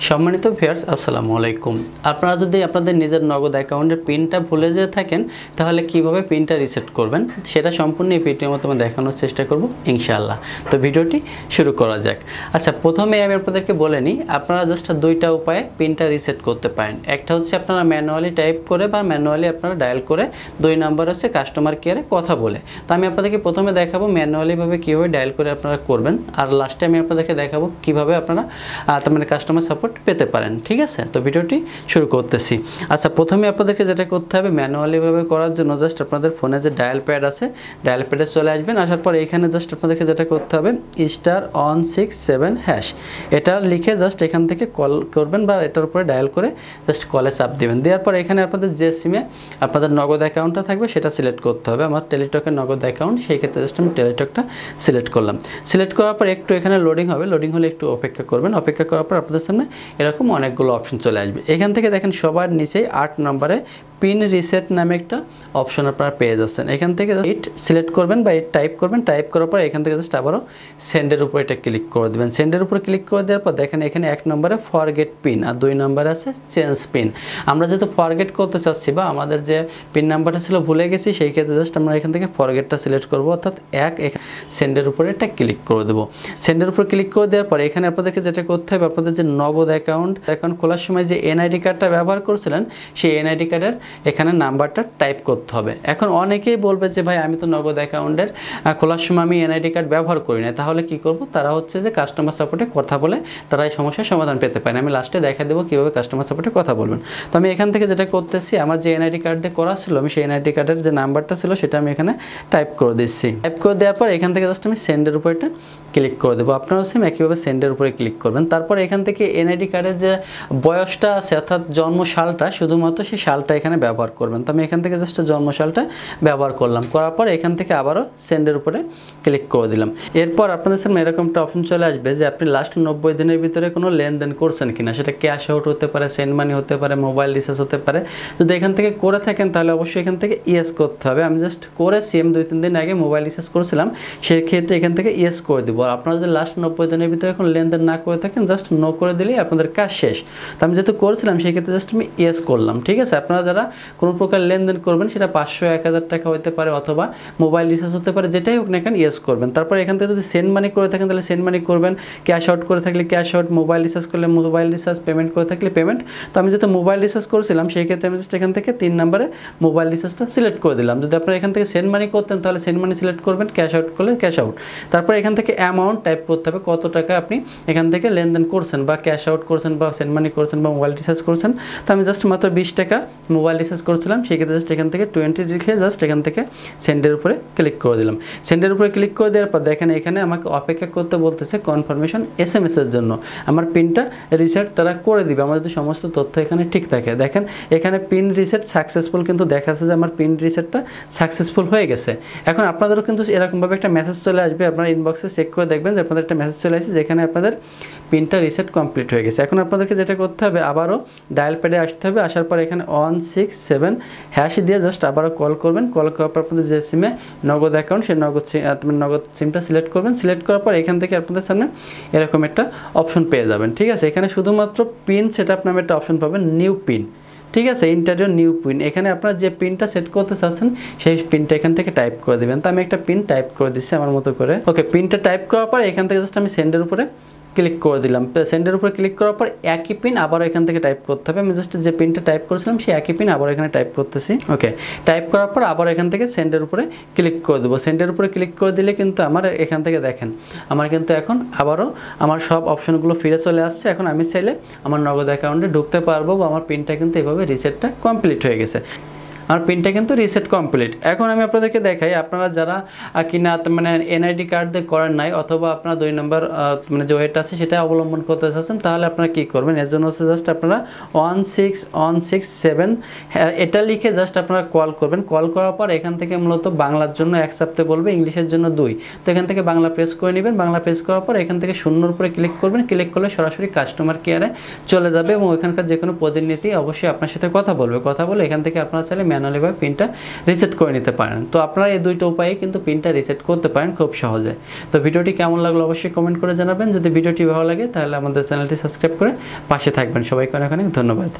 সম্মানিত ভিউয়ার্স আসসালামু আলাইকুম। আপনারা যদি আপনাদের নিজের নগদ অ্যাকাউন্টের পিনটা ভুলে যেয়ে থাকেন তাহলে কিভাবে পিনটা রিসেট করবেন সেটা সম্পূর্ণ এই ভিডিওর মাধ্যমে দেখানোর চেষ্টা করব ইনশাআল্লাহ। তো ভিডিওটি শুরু করা যাক। আচ্ছা, প্রথমে আমি আপনাদেরকে বলে নিই, আপনারা জাস্ট দুইটা উপায়ে পিনটা রিসেট করতে পারেন। একটা হচ্ছে আপনারা ম্যানুয়ালি টাইপ করে বা ম্যানুয়ালি আপনারা ডায়াল করে, দুই নাম্বার হচ্ছে কাস্টমার কেয়ারে কথা বলে। তো আমি আপনাদেরকে প্রথমে দেখাবো ম্যানুয়ালিভাবে কীভাবে ডায়াল করে আপনারা করবেন, আর লাস্টে আমি আপনাদেরকে দেখাবো কীভাবে আপনারা তার মানে কাস্টমার সাপোর্ট পেতে পারেন। ঠিক আছে, তো ভিডিওটি শুরু করতেছি। আচ্ছা, প্রথমে আপনাদেরকে যেটা করতে হবে ম্যানুয়ালিভাবে করার জন্য জাস্ট আপনাদের ফোনে যে ডায়াল প্যাড আছে ডায়াল প্যাডে চলে আসবেন। আসার পর এখানে জাস্ট আপনাদেরকে যেটা করতে হবে *167# এটা লিখে জাস্ট এখান থেকে কল করবেন বা এটার উপরে ডায়াল করে জাস্ট কলে চাপ দেবেন। দেওয়ার পর এখানে আপনাদের যে সিমে আপনাদের নগদ অ্যাকাউন্টটা থাকবে সেটা সিলেক্ট করতে হবে। আমার টেলিটকের নগদ অ্যাকাউন্ট, সেই ক্ষেত্রে জাস্ট আমি টেলিটকটা সিলেক্ট করলাম। সিলেক্ট করার পর একটু এখানে লোডিং হবে, লোডিং হলে একটু অপেক্ষা করবেন। অপেক্ষা করার পর আপনাদের সামনে এরকম অনেকগুলো অপশন চলে আসবে। এখান থেকে দেখেন সবার নিচেই 8 নম্বরে পিন রিসেট নামে একটা অপশন আপনারা পেয়ে যাচ্ছেন। এখান থেকে ইট সিলেক্ট করবেন বা ইট টাইপ করবেন। টাইপ করার পর এখান থেকে জাস্ট আবারও সেন্ডের উপর এটা ক্লিক করে দেবেন। সেন্ডের উপর ক্লিক করে দেওয়ার পর দেখেন এখানে 1 নম্বরে ফরগেট পিন আর 2 নম্বরে আছে চেঞ্জ পিন। আমরা যেহেতু ফরগেট করতে চাচ্ছি বা আমাদের যে পিন নাম্বারটা ছিল ভুলে গেছি, সেই ক্ষেত্রে জাস্ট আমরা এখান থেকে ফরগেটটা সিলেক্ট করবো, অর্থাৎ সেন্ডের উপরে এটা ক্লিক করে দেবো। সেন্ডের উপর ক্লিক করে দেওয়ার পর এখানে আপনাদেরকে যেটা করতে হবে, আপনাদের যে নগদ অ্যাকাউন্ট খোলার সময় যে এনআইডি কার্ডটা ব্যবহার করছিলেন সেই এনআইডি কার্ডের এখানে নাম্বারটা টাইপ করতে হবে। এখন অনেকেই বলবে যে ভাই আমি তো নগদ অ্যাকাউন্টের খোলার সময় আমি এনআইডি কার্ড ব্যবহার করি না, তাহলে কি করব? তারা হচ্ছে যে কাস্টমার সাপোর্টে কথা বলে তারা এই সমস্যার সমাধান পেতে পারেন। আমি লাস্টে দেখা দেবো কীভাবে কাস্টমার সাপোর্টে কথা বলবেন। তো আমি এখান থেকে যেটা করতেছি, আমার যে এনআইডি কার্ড দিয়ে করা ছিল আমি সেই এনআইডি কার্ডের যে নাম্বারটা ছিল সেটা আমি এখানে টাইপ করে দিচ্ছি। টাইপ করে দেওয়ার পর এখান থেকে জাস্ট আমি সেন্ডের উপর এটা ক্লিক করে দেবো। আপনারাও সেম একইভাবে সেন্ডের উপরে ক্লিক করবেন। তারপর এখান থেকে এনআইডি কার্ডের যে বয়সটা আছে অর্থাৎ জন্মসালটা, শুধুমাত্র সেই সালটা এখানে ব্যবহার করবেন। তো আমি এখান থেকে জাস্ট জন্মসালটা ব্যবহার করলাম। করার পর এখান থেকে আবারও সেন্ডের উপরে ক্লিক করে দিলাম। এরপর আপনাদের সামনে এরকম একটা অপশন চলে আসবে যে আপনি লাস্ট 90 দিনের ভিতরে কোনো লেনদেন করছেন কিনা, সেটা ক্যাশ আউট হতে পারে, সেন্ড মানি হতে পারে, মোবাইল রিচার্জ হতে পারে। যদি এখান থেকে করে থাকেন তাহলে অবশ্যই এখান থেকে ইয়েস করতে হবে। আমি জাস্ট করেছি, আমি 2-3 দিন আগে মোবাইল রিচার্জ করেছিলাম, সেক্ষেত্রে এখান থেকে ইয়েস করে দিব। আর আপনারা যদি লাস্ট 90 দিনের ভিতরে এখন লেনদেন না করে থাকেন জাস্ট নো করে দিলেই আপনাদের কাজ শেষ। তো আমি যেহেতু করেছিলাম সেই ক্ষেত্রে জাস্ট আমি ইয়েস করলাম। ঠিক আছে, আপনারা যারা কোনো প্রকার লেনদেন করবেন সেটা 500-1000 টাকা হতে পারে অথবা মোবাইল রিচার্জ হতে পারে, যেটাই হোক না কেন ইয়েস করবেন। তারপর এখান থেকে যদি সেন্ড মানি করে থাকেন তাহলে সেন্ড মানি করবেন, ক্যাশ আউট করে থাকলে ক্যাশ আউট, মোবাইল রিচার্জ করলে মোবাইল রিচার্জ, পেমেন্ট করে থাকলে পেমেন্ট। তো আমি যেহেতু মোবাইল রিচার্জ করেছিলাম সেই ক্ষেত্রে আমি জাস্ট এখান থেকে 3 নম্বরে মোবাইল রিচার্জটা সিলেক্ট করে দিলাম। যদি আপনারা এখান থেকে সেন্ড মানি করতেন তাহলে সেন্ড মানি সিলেক্ট করবেন, ক্যাশ আউট করলে ক্যাশ আউট। তারপর এখান থেকে অ্যামাউন্ট টাইপ করতে হবে, কত টাকা আপনি এখান থেকে লেনদেন করছেন বা ক্যাশ আউট করছেন বা সেন্ড মানি করছেন বা মোবাইল রিচার্জ করছেন। তো আমি জাস্ট মাত্র 20 টাকা মোবাইল রিচার্জ করেছিলাম, সেই ক্ষেত্রে জাস্ট এখান থেকে 20 লিখে জাস্ট এখান থেকে সেন্ডের উপরে ক্লিক করে দিলাম। সেন্ডের উপরে ক্লিক করে দেওয়ার পর দেখেন এখানে আমাকে অপেক্ষা করতে বলতেছে কনফার্মেশন SMS এর জন্য। আমার পিনটা রিসেট তারা করে দিবে আমার যদি সমস্ত তথ্য এখানে ঠিক থাকে। দেখেন এখানে পিন রিসেট সাকসেসফুল কিন্তু দেখাচ্ছে যে আমার পিন রিসেটটা সাকসেসফুল হয়ে গেছে। এখন আপনাদেরও কিন্তু এরকমভাবে একটা মেসেজ চলে আসবে, আপনারা ইনবক্সে চেক করে দেখবেন যে আপনাদের একটা মেসেজ চলে আসছে যেখানে আপনাদের পিনটা রিসেট কমপ্লিট হয়ে গেছে। এখন আপনাদেরকে যেটা করতে হবে আবারও ডায়াল প্যাডে আসতে হবে। আসার পর এখানে 167# দিয়ে জাস্ট আবারও কল করবেন। কল করার পর আপনাদের যে সিমে নগদ অ্যাকাউন্ট সেই নগদ সিমটা সিলেক্ট করবেন। সিলেক্ট করার পর এখান থেকে আপনাদের সামনে এরকম একটা অপশন পেয়ে যাবেন। ঠিক আছে, এখানে শুধুমাত্র পিন সেটআপ নামে একটা অপশন পাবেন, নিউ পিন। ঠিক আছে, ইন্টারভিউ নিউ পিন। এখানে আপনারা যে পিনটা সেট করতে চাচ্ছেন সেই পিনটা এখান থেকে টাইপ করে দেবেন। তো আমি একটা পিন টাইপ করে দিচ্ছি আমার মতো করে। ওকে, পিনটা টাইপ করার পর এখান থেকে জাস্ট আমি সেন্ডের উপরে ক্লিক করে দিলাম। সেন্ডের উপরে ক্লিক করার পর একই পিন আবার এখান থেকে টাইপ করতে হবে। আমি জাস্ট যে পিনটা টাইপ করেছিলাম সেই একই পিন আবার এখানে টাইপ করতেছি। ওকে, টাইপ করার পর আবার এখান থেকে সেন্ডের উপরে ক্লিক করে দেবো। সেন্ডের উপরে ক্লিক করে দিলে কিন্তু আমার এখান থেকে দেখেন আমার কিন্তু এখন আবারও আমার সব অপশনগুলো ফিরে চলে আসছে। এখন আমি চাইলে আমার নগদ অ্যাকাউন্টে ঢুকতে পারবো বা আমার পিনটা কিন্তু এভাবে রিসেটটা কমপ্লিট হয়ে গেছে। আমার পিনটা কিন্তু রিসেট কমপ্লিট। এখন আমি আপনাদেরকে দেখাই, আপনারা যারা কিনা মানে এনআইডি কার্ড দিয়ে করেন নাই অথবা আপনারা 2 নম্বর মানে যে ওয়েটা আছে সেটা অবলম্বন করতে চাচ্ছেন, তাহলে আপনারা কী করবেন? এর জন্য হচ্ছে জাস্ট আপনারা 16167 এটা লিখে জাস্ট আপনারা কল করবেন। কল করার পর এখান থেকে মূলত বাংলার জন্য 1 সপ্তাহে বলবে, ইংলিশের জন্য 2। তো এখান থেকে বাংলা প্রেস করে নেবেন। বাংলা প্রেস করার পর এখান থেকে 0 উপরে ক্লিক করবেন। ক্লিক করলে সরাসরি কাস্টমার কেয়ারে চলে যাবে এবং ওইখানকার যে কোনো প্রতিনিধি অবশ্যই আপনার সাথে কথা বলবে। কথা বলে এখান থেকে আপনারা চাইলে ম্যানুয়ালিভাবে পিনটা রিসেট করে নিতে পারেন। তো আপনারা এই দুইটা উপায়ে কিন্তু পিনটা রিসেট করতে পারেন খুব সহজে। তো ভিডিওটি কেমন লাগলো অবশ্যই কমেন্ট করে জানাবেন। যদি ভিডিওটি ভালো লাগে তাহলে আমাদের চ্যানেলটি সাবস্ক্রাইব করে পাশে থাকবেন। সবাইকে অনেক অনেক ধন্যবাদ।